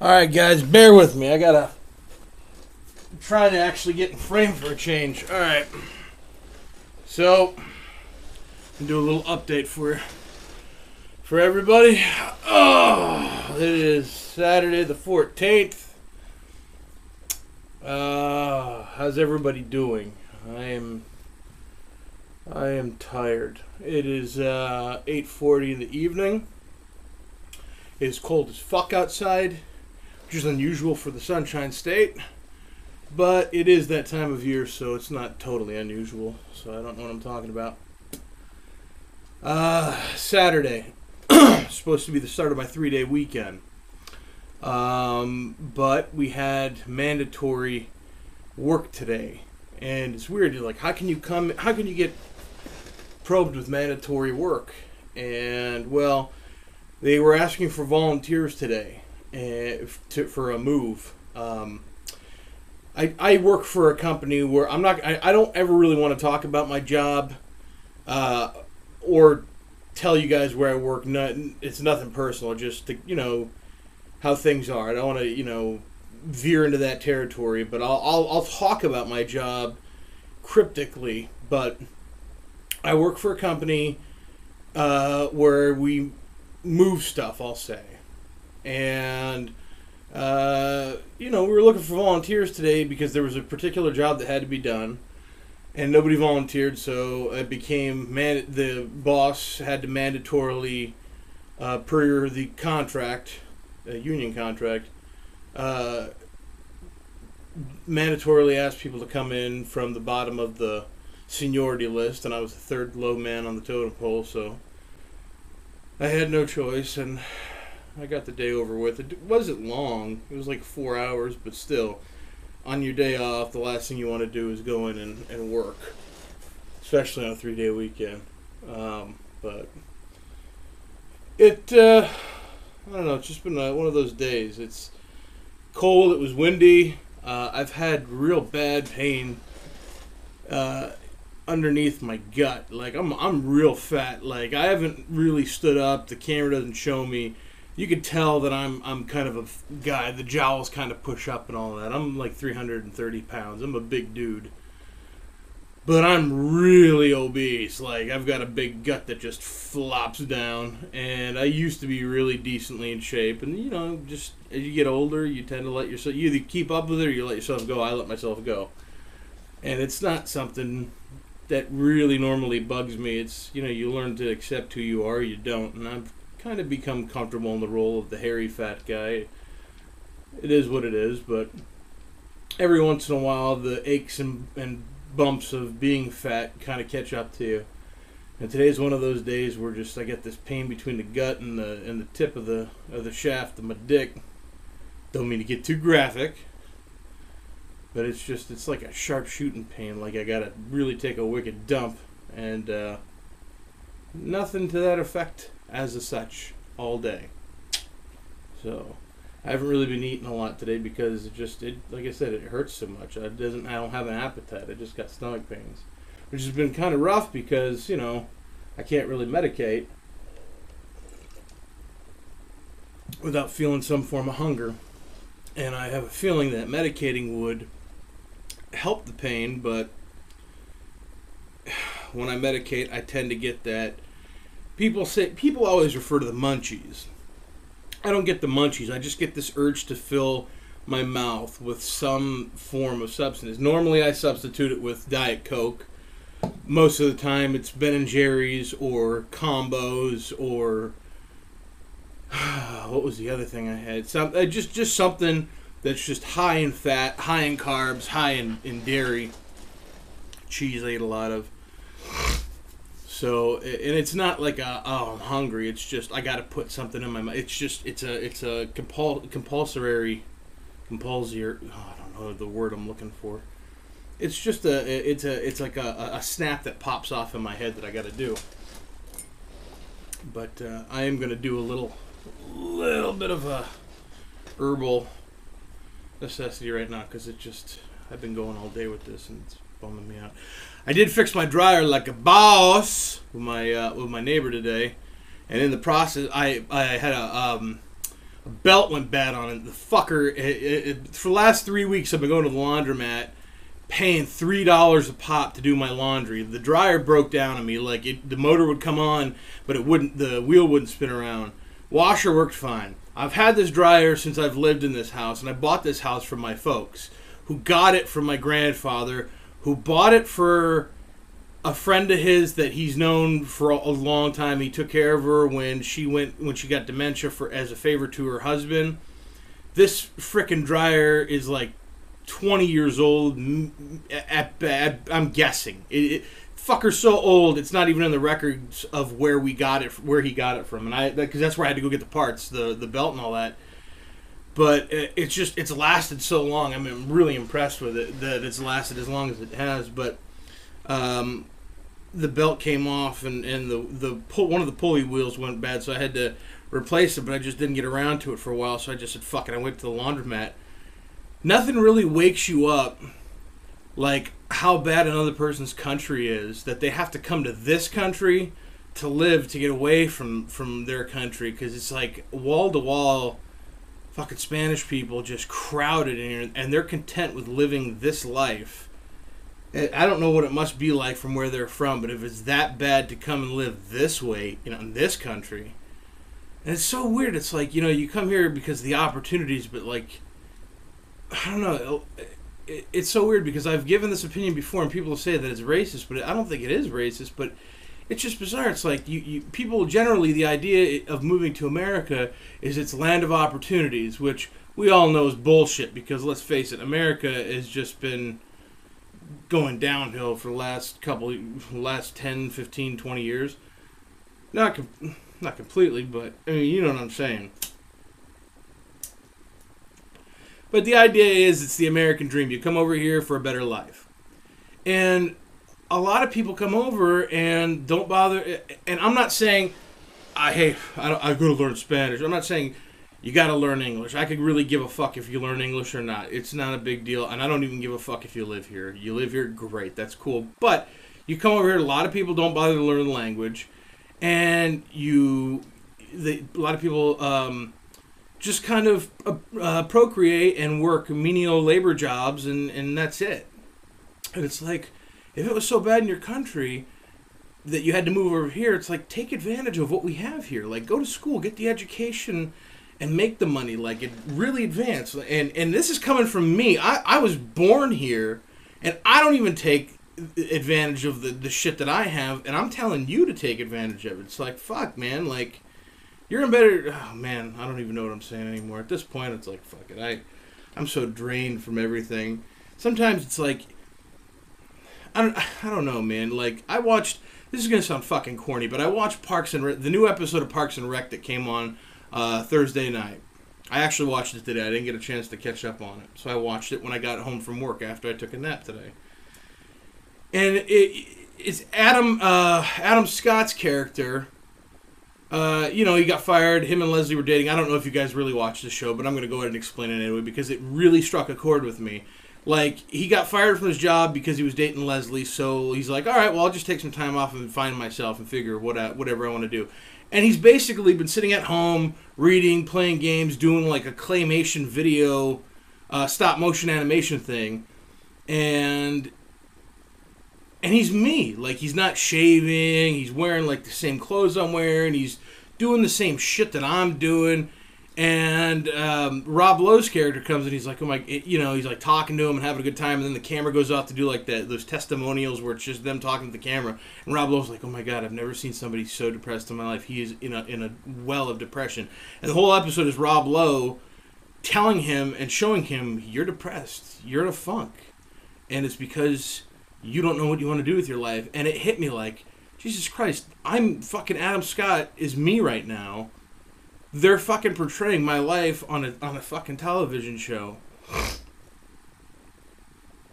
Alright guys, bear with me. I'm trying to actually get in frame for a change. Alright. So, I'll do a little update for everybody. Oh, it is Saturday the 14th. How's everybody doing? I am tired. It is 8:40 in the evening. It is cold as fuck outside, which is unusual for the Sunshine State, but it is that time of year, so it's not totally unusual, so I don't know what I'm talking about. Saturday, supposed to be the start of my 3-day weekend, but we had mandatory work today, and it's weird. You're like, how can you get probed with mandatory work? And, well, they were asking for volunteers today for a move. I work for a company where I don't ever really want to talk about my job or tell you guys where I work. It's nothing personal, just to, how things are. I don't want to, veer into that territory, but I'll talk about my job cryptically. But I work for a company where we move stuff, I'll say. And, we were looking for volunteers today because there was a particular job that had to be done, and nobody volunteered, so it became, the boss had to mandatorily, per the contract, union contract, mandatorily ask people to come in from the bottom of the seniority list, and I was the third low man on the totem pole, so I had no choice, and I got the day over with. It wasn't long. It was like 4 hours, but still, on your day off, the last thing you want to do is go in and work, especially on a 3-day weekend. But I don't know, it's just been one of those days. It's cold, it was windy. I've had real bad pain underneath my gut. Like, I'm real fat. Like, I haven't really stood up. The camera doesn't show me. You could tell that I'm kind of a guy. The jowls kind of push up and all that. I'm like 330 pounds. I'm a big dude. But I'm really obese. Like, I've got a big gut that just flops down. And I used to be really decently in shape. And, just as you get older, you tend to let yourself, you either keep up with it or you let yourself go. I let myself go. And it's not something that really normally bugs me. It's, you learn to accept who you are, you don't. And I've kind of become comfortable in the role of the hairy fat guy. It is what it is, but every once in a while the aches and bumps of being fat kind of catch up to you. And today's one of those days where I get this pain between the gut and the tip of the shaft of my dick. Don't mean to get too graphic, but it's like a sharp shooting pain, like I gotta really take a wicked dump, and nothing to that effect as of such all day. So I haven't really been eating a lot today because it like I said, it hurts so much. I don't have an appetite. I just got stomach pains, which has been kind of rough because I can't really medicate without feeling some form of hunger, and I have a feeling that medicating would help the pain, but when I medicate, I tend to get that. People always refer to the munchies. I don't get the munchies. I just get this urge to fill my mouth with some form of substance. Normally, I substitute it with Diet Coke. Most of the time, it's Ben & Jerry's or combos or what was the other thing I had? Just something that's just high in fat, high in carbs, high in dairy. Cheese I eat a lot of. So, and it's not like I'm hungry. It's just I got to put something in my mouth. It's a compulsory. I don't know the word I'm looking for. It's just it's like a snap that pops off in my head that I got to do. But I am going to do a little bit of a herbal necessity right now because I've been going all day with this and it's bumming me out. I did fix my dryer like a boss with my neighbor today, and in the process, I had a A belt went bad on it. The fucker, for the last 3 weeks, I've been going to the laundromat, paying $3 a pop to do my laundry. The dryer broke down on me. Like, the motor would come on, but it wouldn't. The wheel wouldn't spin around. Washer worked fine. I've had this dryer since I've lived in this house, and I bought this house from my folks, who got it from my grandfather, who bought it for a friend of his that he's known for a long time. He took care of her when she got dementia as a favor to her husband. This frickin' dryer is like 20 years old at bad. I'm guessing. Fucker's so old, it's not even in the records of where he got it from, and because that's where I had to go get the parts, the belt and all that. But it's lasted so long. I mean, I'm really impressed with it that it's lasted as long as it has. But the belt came off, and one of the pulley wheels went bad, so I had to replace it. But I just didn't get around to it for a while, so I just said, "Fuck it." I went to the laundromat. Nothing really wakes you up like how bad another person's country is, that they have to come to this country to live, to get away from their country, because it's like wall to wall fucking Spanish people just crowded in here, and they're content with living this life. I don't know what it must be like from where they're from, but if it's that bad to come and live this way, in this country, and it's so weird. It's like, you come here because of the opportunities, but like, I don't know. It's so weird because I've given this opinion before, and people say that it's racist, but I don't think it is racist. But it's just bizarre. It's like people generally, the idea of moving to America is it's land of opportunities, which we all know is bullshit. Because let's face it, America has just been going downhill for the last 10, 15, 20 years. Not completely, but I mean, you know what I'm saying. But the idea is it's the American dream. You come over here for a better life. And a lot of people come over and don't bother. And I'm not saying, I got to learn Spanish. I'm not saying you got to learn English. I could really give a fuck if you learn English or not. It's not a big deal. And I don't even give a fuck if you live here. You live here, great. That's cool. But you come over here, a lot of people don't bother to learn the language. And a lot of people just kind of procreate and work menial labor jobs, and that's it. And it's like, if it was so bad in your country that you had to move over here, it's like, take advantage of what we have here. Like, go to school, get the education, and make the money. Like, it really advance. And this is coming from me. I was born here, and I don't even take advantage of the shit that I have, and I'm telling you to take advantage of it. It's like, fuck, man, like, you're in better... Oh, man, I don't even know what I'm saying anymore. At this point, it's like, fuck it. I'm so drained from everything. Sometimes it's like... I don't know, man. Like, I watched... This is going to sound fucking corny, but I watched the new episode of Parks and Rec that came on Thursday night. I actually watched it today. I didn't get a chance to catch up on it. So I watched it when I got home from work after I took a nap today. And it's Adam Scott's character... he got fired. Him and Leslie were dating. I don't know if you guys really watched the show, but I'm going to go ahead and explain it anyway because it really struck a chord with me. Like, he got fired from his job because he was dating Leslie, so he's like, all right, well, I'll just take some time off and find myself and figure whatever I want to do. And he's basically been sitting at home, reading, playing games, doing like a claymation video, stop-motion animation thing. And he's me. Like, he's not shaving. He's wearing, like, the same clothes I'm wearing. He's doing the same shit that I'm doing. And Rob Lowe's character comes and he's like, he's like talking to him and having a good time. And then the camera goes off to do, like, those testimonials where it's just them talking to the camera. And Rob Lowe's like, oh, my God, I've never seen somebody so depressed in my life. He is in a well of depression. And the whole episode is Rob Lowe telling him and showing him, you're depressed. You're in a funk. And it's because... you don't know what you want to do with your life. And it hit me like, Jesus Christ, I'm fucking Adam Scott is me right now. They're fucking portraying my life on a fucking television show.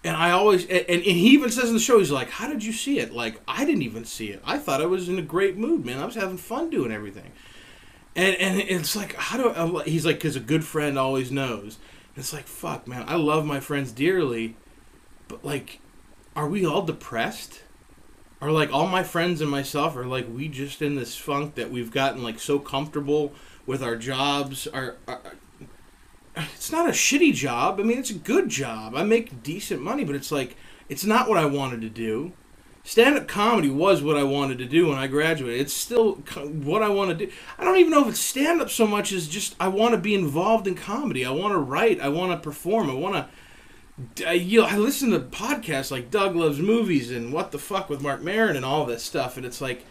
And I always, and he even says in the show, he's like, how did you see it? Like, I didn't even see it. I thought I was in a great mood, man. I was having fun doing everything. And it's like, he's like, because a good friend always knows. And it's like, fuck, man, I love my friends dearly. But like, are we all depressed? Are like all my friends and myself are like we just in this funk that we've gotten like so comfortable with our jobs. It's not a shitty job. I mean, it's a good job. I make decent money, but it's like, it's not what I wanted to do. Stand-up comedy was what I wanted to do when I graduated. It's still what I want to do. I don't even know if it's stand-up so much as just I want to be involved in comedy. I want to write. I want to perform. I listen to podcasts like Doug Loves Movies and What the Fuck with Mark Maron and all this stuff, and it's like,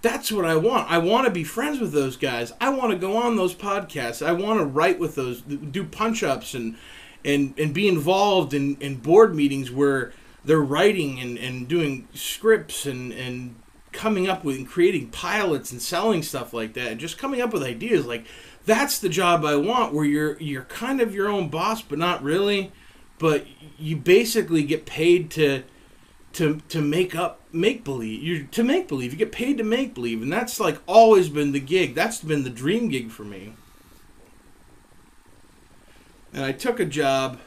that's what I want. I want to be friends with those guys. I want to go on those podcasts. I want to write with those, do punch-ups and be involved in board meetings where they're writing and doing scripts and coming up with and creating pilots and selling stuff like that and just coming up with ideas. Like, that's the job I want, where you're kind of your own boss, but not really. But you basically get paid to make believe. You get paid to make believe, and that's like always been the gig. That's been the dream gig for me. And I took a job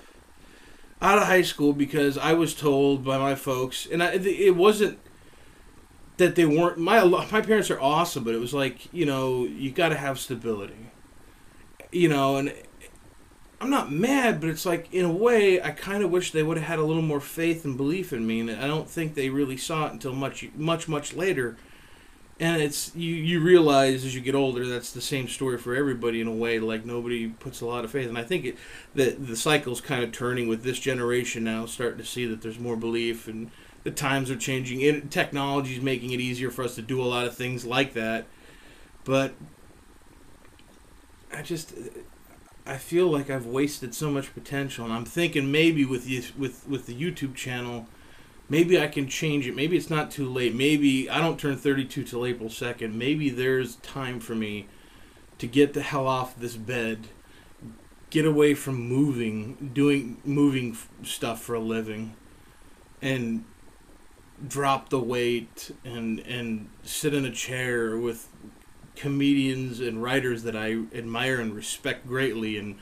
out of high school because I was told by my folks, and it wasn't that they weren't, my parents are awesome, but it was like, you got to have stability, and I'm not mad, but it's like, in a way, I kind of wish they would have had a little more faith and belief in me, and I don't think they really saw it until much later. And it's you realize as you get older that's the same story for everybody in a way. Like, nobody puts a lot of faith, and I think the cycle's kind of turning with this generation now, starting to see that there's more belief and the times are changing. Technology's making it easier for us to do a lot of things like that, but I feel like I've wasted so much potential, and I'm thinking maybe with the YouTube channel, maybe I can change it. Maybe it's not too late. Maybe I don't turn 32 till April 2nd. Maybe there's time for me to get the hell off this bed, get away from moving stuff for a living, and drop the weight and sit in a chair with comedians and writers that I admire and respect greatly, and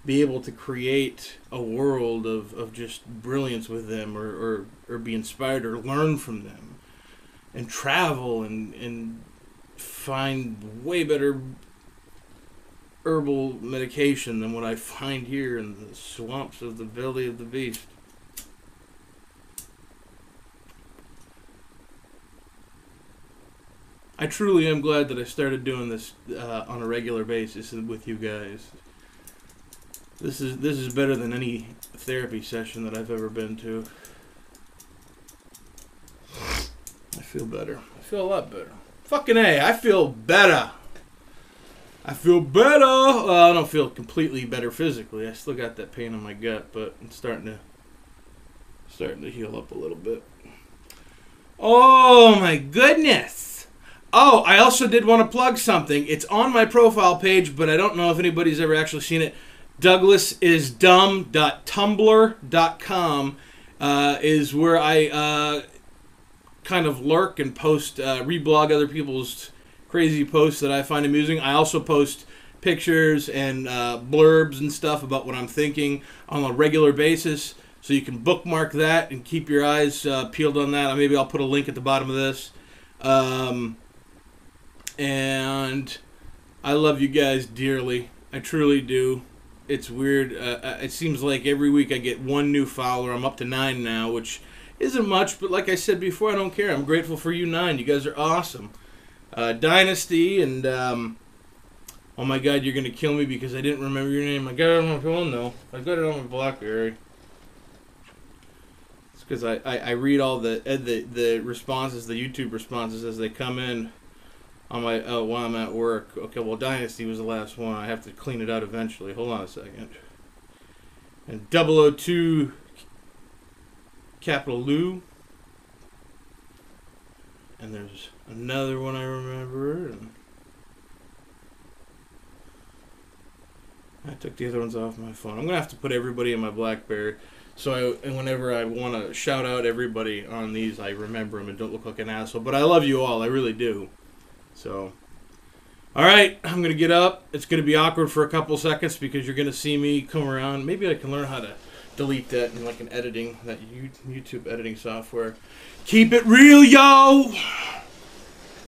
be able to create a world of just brilliance with them, or be inspired or learn from them, and travel and find way better herbal medication than what I find here in the swamps of the belly of the beast. I truly am glad that I started doing this on a regular basis with you guys. This is better than any therapy session that I've ever been to. I feel better. I feel a lot better. Fucking A, I feel better. I feel better. I don't feel completely better physically. I still got that pain in my gut, but it's starting to heal up a little bit. Oh my goodness. Oh, I also did want to plug something. It's on my profile page, but I don't know if anybody's ever actually seen it. DouglasIsDumb.tumblr.com is where I kind of lurk and post, reblog other people's crazy posts that I find amusing. I also post pictures and blurbs and stuff about what I'm thinking on a regular basis, so you can bookmark that and keep your eyes peeled on that. Maybe I'll put a link at the bottom of this. And I love you guys dearly. I truly do. It's weird. It seems like every week I get one new follower. I'm up to 9 now, which isn't much, but like I said before, I don't care. I'm grateful for you 9. You guys are awesome. Dynasty, and oh my God, you're going to kill me because I didn't remember your name. I got it on my phone, though. I got it on my BlackBerry. It's because I read all the responses, the YouTube responses as they come in. On my while I'm at work. Okay, well, Dynasty was the last one. I have to clean it out eventually. Hold on a second. And 002 capital Lou. And there's another one I remember. And I took the other ones off my phone. I'm gonna have to put everybody in my BlackBerry. And whenever I want to shout out everybody on these, I remember them and don't look like an asshole. But I love you all. I really do. So, all right, I'm going to get up. It's going to be awkward for a couple seconds because you're going to see me come around. Maybe I can learn how to delete that in like an editing, that YouTube editing software. Keep it real, yo!